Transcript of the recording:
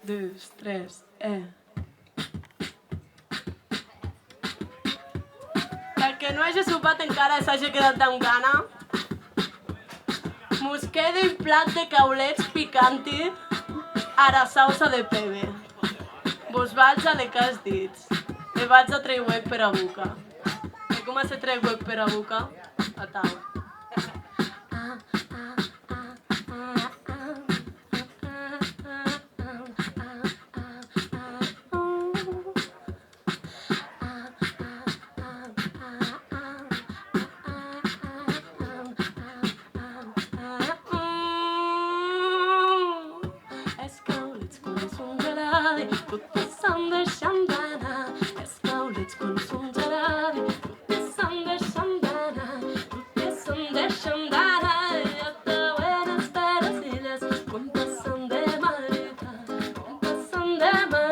2, 3, Per que no hagi sopat encara i s'hagi quedat amb gana, mos queda un plat de caulets picanti a la salsa de pebe. Vos vaig a de cas dits. E vaig a treuec per a boca. E com se treuec per a boca? A tau. Els caulets quan són geladi, tot passant de xandana. Els caulets quan són geladi, tot passant de xandana. Tot passant de xandana. Ja te buenas tardes, quan passant de maleta, quan passant de maleta.